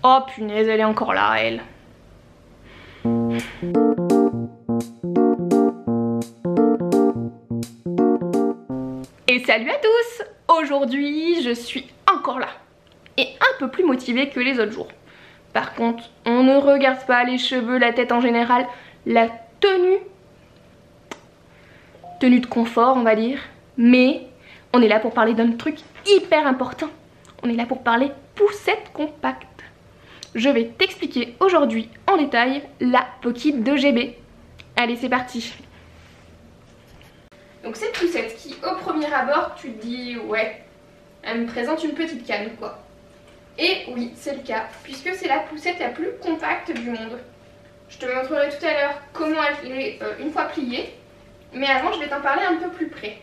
Oh punaise, elle est encore là, elle. Et salut à tous! Aujourd'hui, je suis encore là. Et un peu plus motivée que les autres jours. Par contre, on ne regarde pas les cheveux, la tête en général, la tenue de confort, on va dire. Mais on est là pour parler d'un truc hyper important. On est là pour parler poussette compacte. Je vais t'expliquer aujourd'hui en détail la Pocket de GB. Allez, c'est parti. Donc cette poussette qui, au premier abord, tu te dis ouais, elle me présente une petite canne quoi. Et oui, c'est le cas, puisque c'est la poussette la plus compacte du monde. Je te montrerai tout à l'heure comment elle est une fois pliée. Mais avant, je vais t'en parler un peu plus près.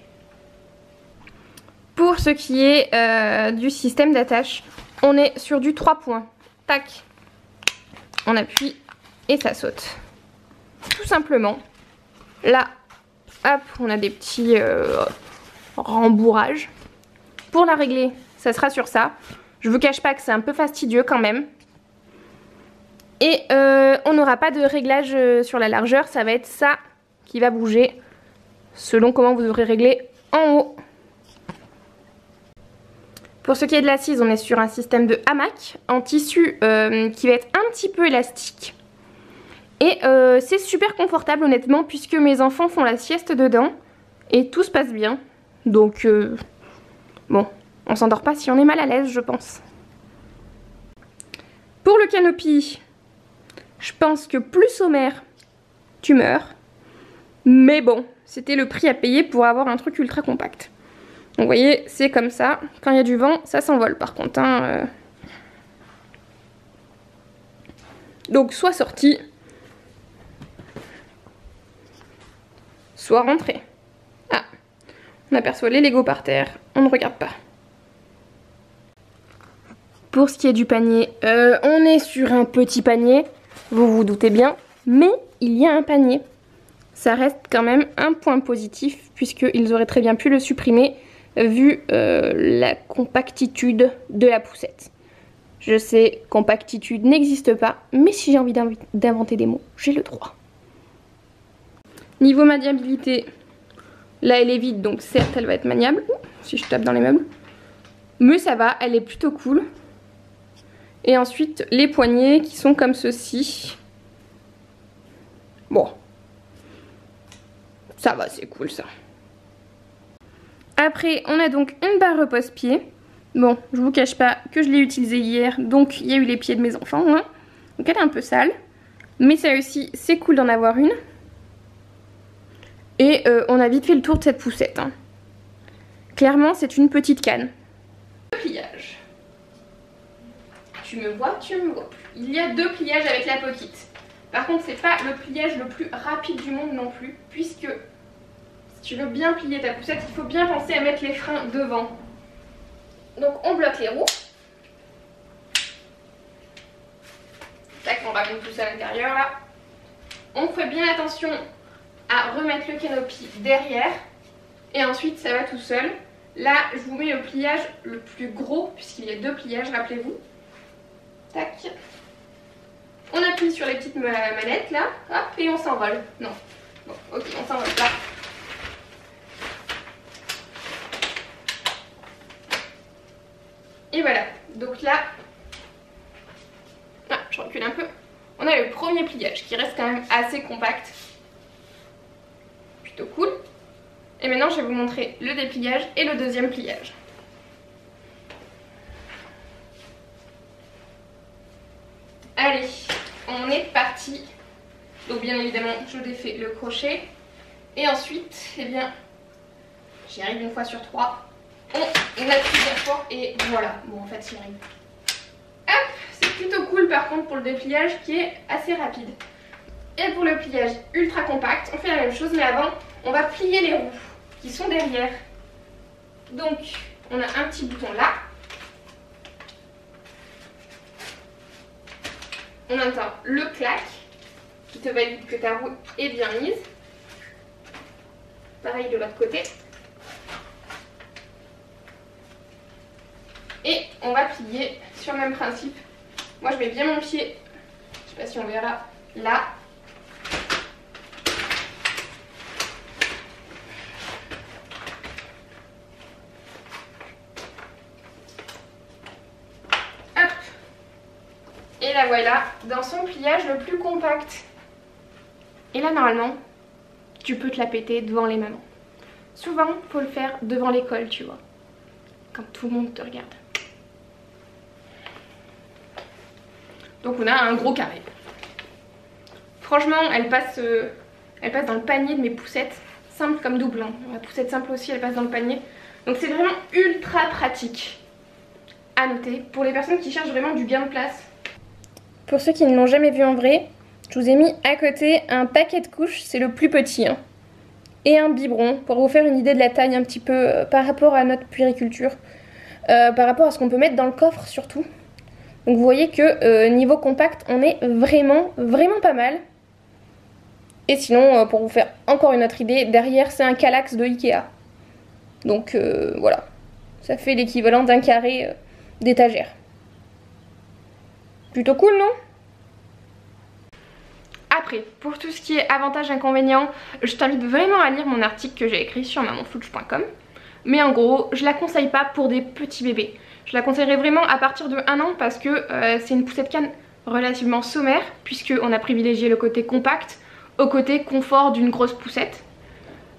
Pour ce qui est du système d'attache, on est sur du 3 points. Tac, on appuie et ça saute. Tout simplement. Là, hop, on a des petits rembourrages. Pour la régler, ça sera sur ça. Je vous cache pas que c'est un peu fastidieux quand même. Et on n'aura pas de réglage sur la largeur, ça va être ça qui va bouger selon comment vous devrez régler en haut. Pour ce qui est de l'assise, on est sur un système de hamac en tissu qui va être un petit peu élastique. Et c'est super confortable honnêtement puisque mes enfants font la sieste dedans et tout se passe bien. Donc bon, on s'endort pas si on est mal à l'aise je pense. Pour le canopy, je pense que plus sommaire, tu meurs. Mais bon, c'était le prix à payer pour avoir un truc ultra compact. Donc, vous voyez, c'est comme ça. Quand il y a du vent, ça s'envole par contre. Hein, Donc, soit sorti, soit rentré. Ah, on aperçoit les Lego par terre. On ne regarde pas. Pour ce qui est du panier, on est sur un petit panier. Vous vous doutez bien. Mais il y a un panier. Ça reste quand même un point positif puisqu'ils auraient très bien pu le supprimer vu la compactitude de la poussette. Je sais, compactitude n'existe pas, mais si j'ai envie d'inventer des mots, j'ai le droit. Niveau maniabilité, là elle est vide donc certes elle va être maniable, si je tape dans les meubles. Mais ça va, elle est plutôt cool. Et ensuite les poignées qui sont comme ceci. Bon. Ça va, c'est cool ça. Après, on a donc une barre repose-pied. Bon, je vous cache pas que je l'ai utilisée hier, donc il y a eu les pieds de mes enfants. Hein. Donc elle est un peu sale. Mais ça aussi, c'est cool d'en avoir une. Et on a vite fait le tour de cette poussette. Hein. Clairement, c'est une petite canne. Le pliage. Tu me vois, tu me vois plus. Il y a 2 pliages avec la Pocket. Par contre, c'est pas le pliage le plus rapide du monde non plus, puisque si tu veux bien plier ta poussette, il faut bien penser à mettre les freins devant. Donc on bloque les roues. Tac, on va mettre tout ça à l'intérieur là. On fait bien attention à remettre le canopy derrière. Et ensuite ça va tout seul. Là, je vous mets le pliage le plus gros, puisqu'il y a 2 pliages, rappelez-vous. Tac. On appuie sur les petites manettes là, hop, et on s'envole. Non, bon, ok, on s'envole là. Et voilà, donc là, ah, je recule un peu. On a le premier pliage qui reste quand même assez compact. Plutôt cool. Et maintenant, je vais vous montrer le dépliage et le deuxième pliage. Allez. On est parti. Donc bien évidemment je défais le crochet. Et ensuite, eh bien, j'y arrive une fois sur 3. On appuie bien fort et voilà. Bon en fait j'y arrive. Hop, c'est plutôt cool par contre pour le dépliage qui est assez rapide. Et pour le pliage ultra compact, on fait la même chose mais avant on va plier les roues qui sont derrière. Donc on a un petit bouton là. On entend le clac qui te valide que ta roue est bien mise. Pareil de l'autre côté. Et on va plier sur le même principe Moi je mets bien mon pied, je sais pas si on verra, là. Hop. Et la voilà dans son pliage le plus compact. Et là normalement, tu peux te la péter devant les mamans. Souvent, faut le faire devant l'école, tu vois. Quand tout le monde te regarde. Donc on a un gros carré. Franchement, elle passe dans le panier de mes poussettes. Simple comme double. Hein. La poussette simple aussi, elle passe dans le panier. Donc c'est vraiment ultra pratique. À noter pour les personnes qui cherchent vraiment du gain de place. Pour ceux qui ne l'ont jamais vu en vrai, je vous ai mis à côté un paquet de couches, c'est le plus petit. Hein. Et un biberon pour vous faire une idée de la taille un petit peu par rapport à notre puériculture. Par rapport à ce qu'on peut mettre dans le coffre surtout. Donc vous voyez que niveau compact on est vraiment pas mal. Et sinon pour vous faire encore une autre idée, derrière c'est un Kallax de Ikea. Donc voilà, ça fait l'équivalent d'un carré d'étagère. Plutôt cool non ? Après, pour tout ce qui est avantages et inconvénients, je t'invite vraiment à lire mon article que j'ai écrit sur mamanflouche.com. Mais en gros, je la conseille pas pour des petits bébés. Je la conseillerais vraiment à partir de 1 an parce que c'est une poussette canne relativement sommaire puisqu'on a privilégié le côté compact au côté confort d'une grosse poussette.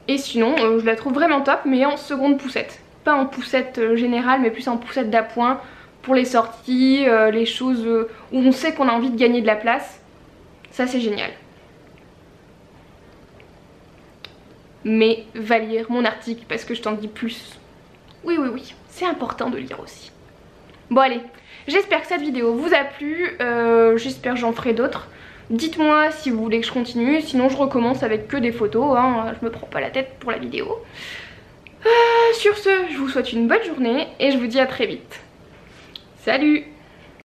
Et sinon, je la trouve vraiment top mais en seconde poussette. Pas en poussette générale mais plus en poussette d'appoint pour les sorties, les choses où on sait qu'on a envie de gagner de la place. Ça c'est génial. Mais va lire mon article parce que je t'en dis plus. Oui, c'est important de lire aussi. Bon allez, j'espère que cette vidéo vous a plu, j'espère que j'en ferai d'autres. Dites-moi si vous voulez que je continue, sinon je recommence avec que des photos, hein. Je me prends pas la tête pour la vidéo. Sur ce, je vous souhaite une bonne journée et je vous dis à très vite. Salut!